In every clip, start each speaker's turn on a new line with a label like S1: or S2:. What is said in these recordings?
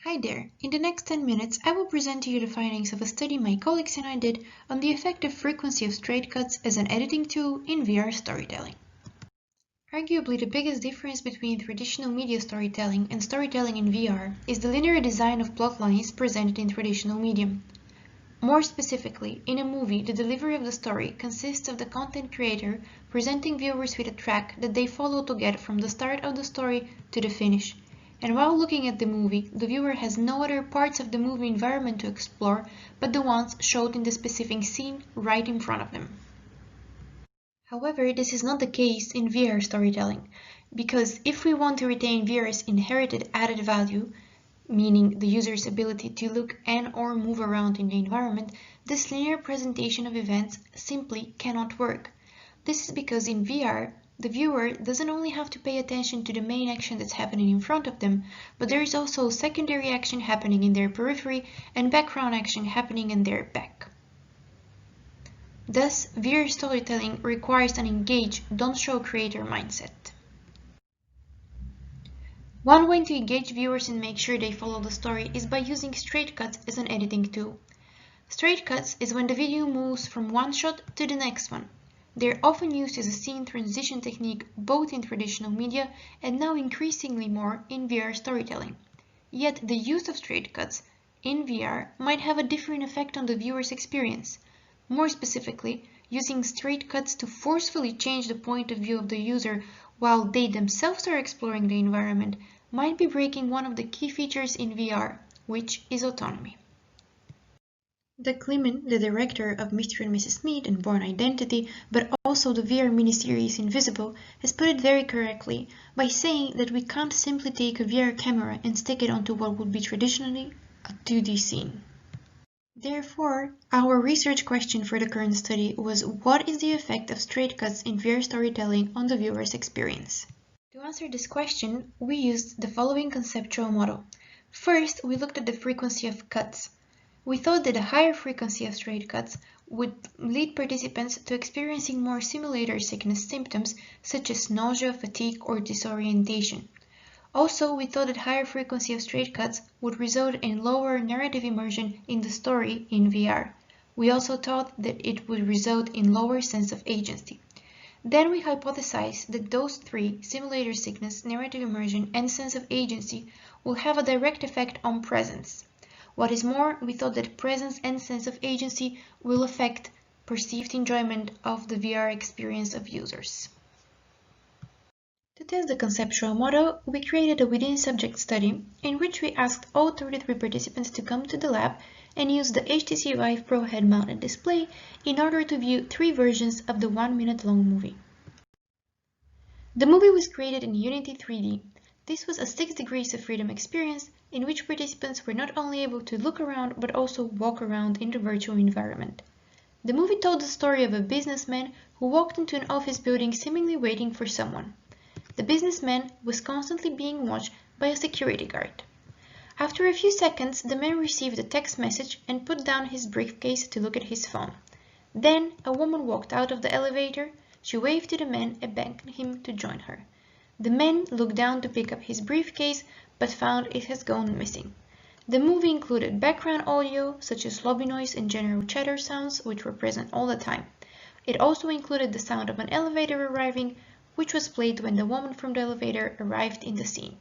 S1: Hi there! In the next 10 minutes, I will present to you the findings of a study my colleagues and I did on the effective frequency of straight cuts as an editing tool in VR storytelling. Arguably, the biggest difference between traditional media storytelling and storytelling in VR is the linear design of plot lines presented in traditional medium. More specifically, in a movie, the delivery of the story consists of the content creator presenting viewers with a track that they follow to get from the start of the story to the finish. And while looking at the movie, the viewer has no other parts of the movie environment to explore but the ones showed in the specific scene right in front of them. However, this is not the case in VR storytelling, because if we want to retain VR's inherited added value, meaning the user's ability to look and/or move around in the environment, this linear presentation of events simply cannot work. This is because in VR, the viewer doesn't only have to pay attention to the main action that's happening in front of them, but there is also secondary action happening in their periphery and background action happening in their back. Thus, VR storytelling requires an engage, don't show creator mindset. One way to engage viewers and make sure they follow the story is by using straight cuts as an editing tool. Straight cuts is when the video moves from one shot to the next one. They're often used as a scene transition technique both in traditional media and now increasingly more in VR storytelling. Yet the use of straight cuts in VR might have a different effect on the viewer's experience. More specifically, using straight cuts to forcefully change the point of view of the user while they themselves are exploring the environment might be breaking one of the key features in VR, which is autonomy. Doug Liman, the director of Mr. and Mrs. Smith and Bourne Identity, but also the VR miniseries Invisible, has put it very correctly by saying that we can't simply take a VR camera and stick it onto what would be traditionally a 2D scene. Therefore, our research question for the current study was what is the effect of straight cuts in VR storytelling on the viewer's experience? To answer this question, we used the following conceptual model. First, we looked at the frequency of cuts. We thought that a higher frequency of straight cuts would lead participants to experiencing more simulator sickness symptoms such as nausea, fatigue, or disorientation. Also, we thought that higher frequency of straight cuts would result in lower narrative immersion in the story in VR. We also thought that it would result in lower sense of agency. Then we hypothesized that those three, simulator sickness, narrative immersion, and sense of agency, will have a direct effect on presence. What is more, we thought that presence and sense of agency will affect perceived enjoyment of the VR experience of users. To test the conceptual model, we created a within-subject study in which we asked all 33 participants to come to the lab and use the HTC Vive Pro head-mounted display in order to view 3 versions of the 1-minute-long movie. The movie was created in Unity 3D. This was a 6 degrees of freedom experience in which participants were not only able to look around but also walk around in the virtual environment. The movie told the story of a businessman who walked into an office building seemingly waiting for someone. The businessman was constantly being watched by a security guard. After a few seconds, the man received a text message and put down his briefcase to look at his phone. Then, a woman walked out of the elevator. She waved to the man and begged him to join her. The man looked down to pick up his briefcase, but found it has gone missing. The movie included background audio, such as lobby noise and general chatter sounds, which were present all the time. It also included the sound of an elevator arriving, which was played when the woman from the elevator arrived in the scene.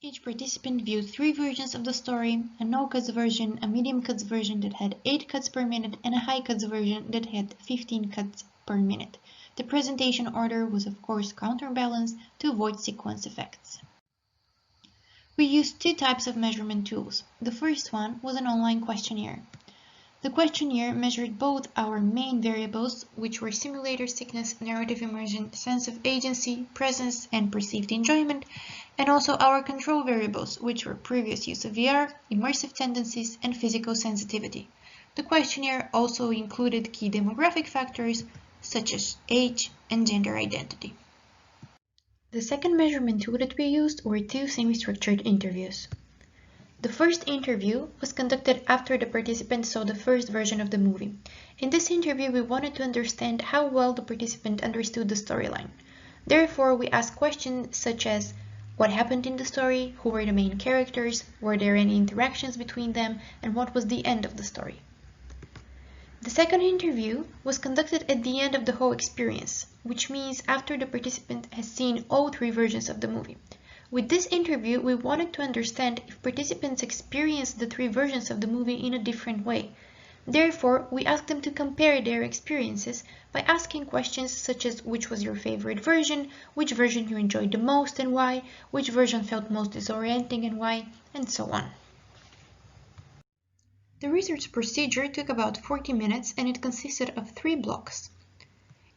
S1: Each participant viewed 3 versions of the story, a no-cuts version, a medium cuts version that had 8 cuts per minute, and a high cuts version that had 15 cuts per minute. The presentation order was of course counterbalanced to avoid sequence effects. We used 2 types of measurement tools. The first one was an online questionnaire. The questionnaire measured both our main variables, which were simulator sickness, narrative immersion, sense of agency, presence, and perceived enjoyment, and also our control variables, which were previous use of VR, immersive tendencies, and physical sensitivity. The questionnaire also included key demographic factors such as age and gender identity. The second measurement tool that we used were 2 semi-structured interviews. The first interview was conducted after the participant saw the first version of the movie. In this interview, we wanted to understand how well the participant understood the storyline. Therefore, we asked questions such as, What happened in the story, who were the main characters, were there any interactions between them, and what was the end of the story. The second interview was conducted at the end of the whole experience, which means after the participant has seen all three versions of the movie. With this interview, we wanted to understand if participants experienced the three versions of the movie in a different way. Therefore, we asked them to compare their experiences by asking questions such as which was your favorite version, which version you enjoyed the most and why, which version felt most disorienting and why, and so on. The research procedure took about 40 minutes and it consisted of 3 blocks.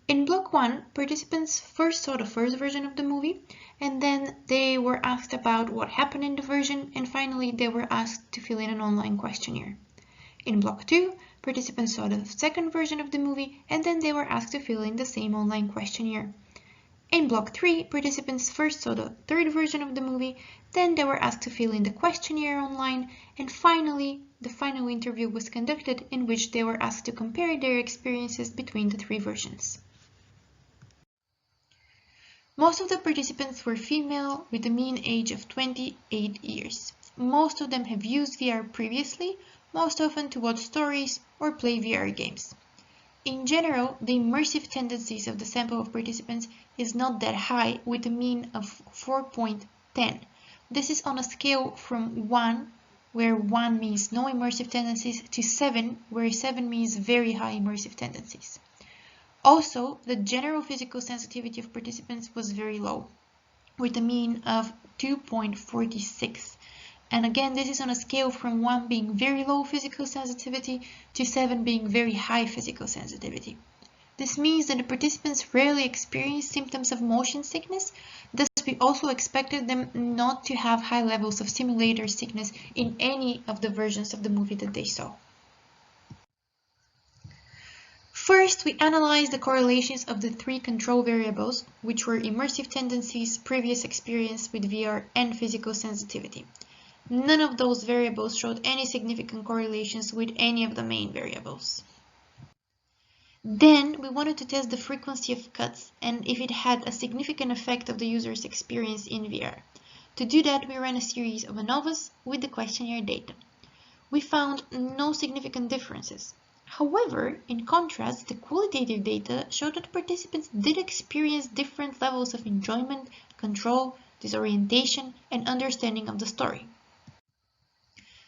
S1: In block 1, participants first saw the first version of the movie, and then they were asked about what happened in the version, and finally they were asked to fill in an online questionnaire. In block 2, participants saw the second version of the movie, and then they were asked to fill in the same online questionnaire. In block 3, participants first saw the third version of the movie, then they were asked to fill in the questionnaire online, and finally, the final interview was conducted in which they were asked to compare their experiences between the 3 versions. Most of the participants were female with a mean age of 28 years. Most of them have used VR previously, most often to watch stories or play VR games. In general, the immersive tendencies of the sample of participants is not that high, with a mean of 4.10. This is on a scale from 1, where 1 means no immersive tendencies, to 7, where 7 means very high immersive tendencies. Also, the general physical sensitivity of participants was very low, with a mean of 2.46. And again, this is on a scale from 1 being very low physical sensitivity to 7 being very high physical sensitivity. This means that the participants rarely experience symptoms of motion sickness, thus we also expected them not to have high levels of simulator sickness in any of the versions of the movie that they saw. First, we analyzed the correlations of the 3 control variables, which were immersive tendencies, previous experience with VR, and physical sensitivity. None of those variables showed any significant correlations with any of the main variables. Then we wanted to test the frequency of cuts and if it had a significant effect of the user's experience in VR. To do that, we ran a series of ANOVAs with the questionnaire data. We found no significant differences. However, in contrast, the qualitative data showed that participants did experience different levels of enjoyment, control, disorientation, and understanding of the story.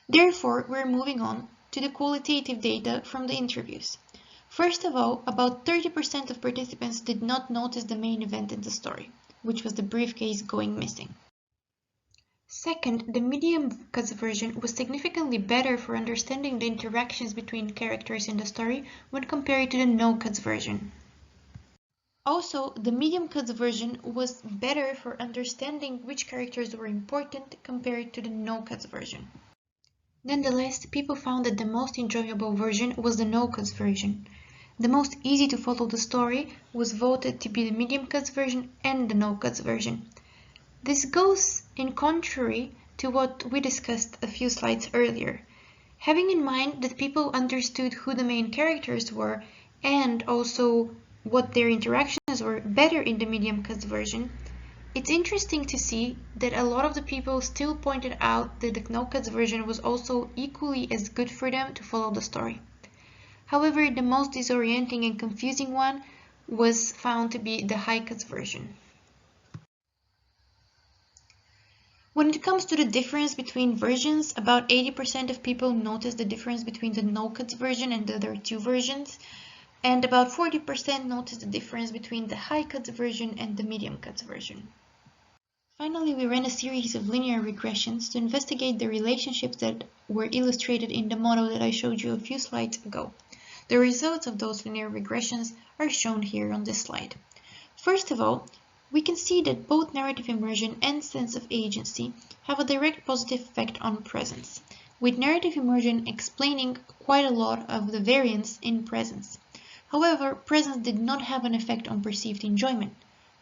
S1: Therefore, we're moving on to the qualitative data from the interviews. First of all, about 30% of participants did not notice the main event in the story, which was the briefcase going missing. Second, the medium cuts version was significantly better for understanding the interactions between characters in the story when compared to the no cuts version. Also, the medium cuts version was better for understanding which characters were important compared to the no cuts version. Nonetheless, people found that the most enjoyable version was the no cuts version. The most easy to follow the story was voted to be the medium cuts version and the no cuts version. This goes in contrary to what we discussed a few slides earlier. Having in mind that people understood who the main characters were and also what their interactions were better in the medium cuts version, it's interesting to see that a lot of the people still pointed out that the no cuts version was also equally as good for them to follow the story. However, the most disorienting and confusing one was found to be the high cuts version. When it comes to the difference between versions, about 80% of people noticed the difference between the no cuts version and the other 2 versions, and about 40% noticed the difference between the high cuts version and the medium cuts version. Finally, we ran a series of linear regressions to investigate the relationships that were illustrated in the model that I showed you a few slides ago. The results of those linear regressions are shown here on this slide. First of all, we can see that both narrative immersion and sense of agency have a direct positive effect on presence, with narrative immersion explaining quite a lot of the variance in presence. However, presence did not have an effect on perceived enjoyment.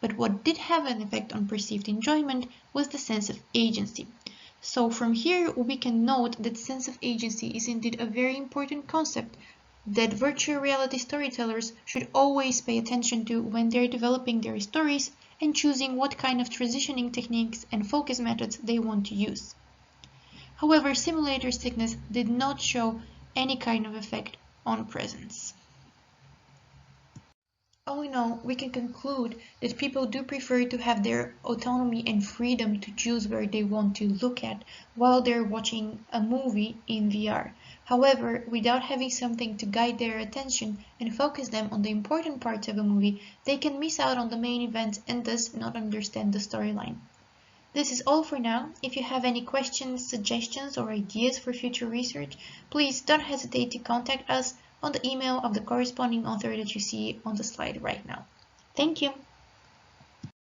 S1: But what did have an effect on perceived enjoyment was the sense of agency. So from here we can note that sense of agency is indeed a very important concept that virtual reality storytellers should always pay attention to when they're developing their stories and choosing what kind of transitioning techniques and focus methods they want to use. However, simulator sickness did not show any kind of effect on presence. All in all, we can conclude that people do prefer to have their autonomy and freedom to choose where they want to look at while they're watching a movie in VR. However, without having something to guide their attention and focus them on the important parts of a movie, they can miss out on the main event and thus not understand the storyline. This is all for now. If you have any questions, suggestions, or ideas for future research, please don't hesitate to contact us on the email of the corresponding author that you see on the slide right now. Thank you.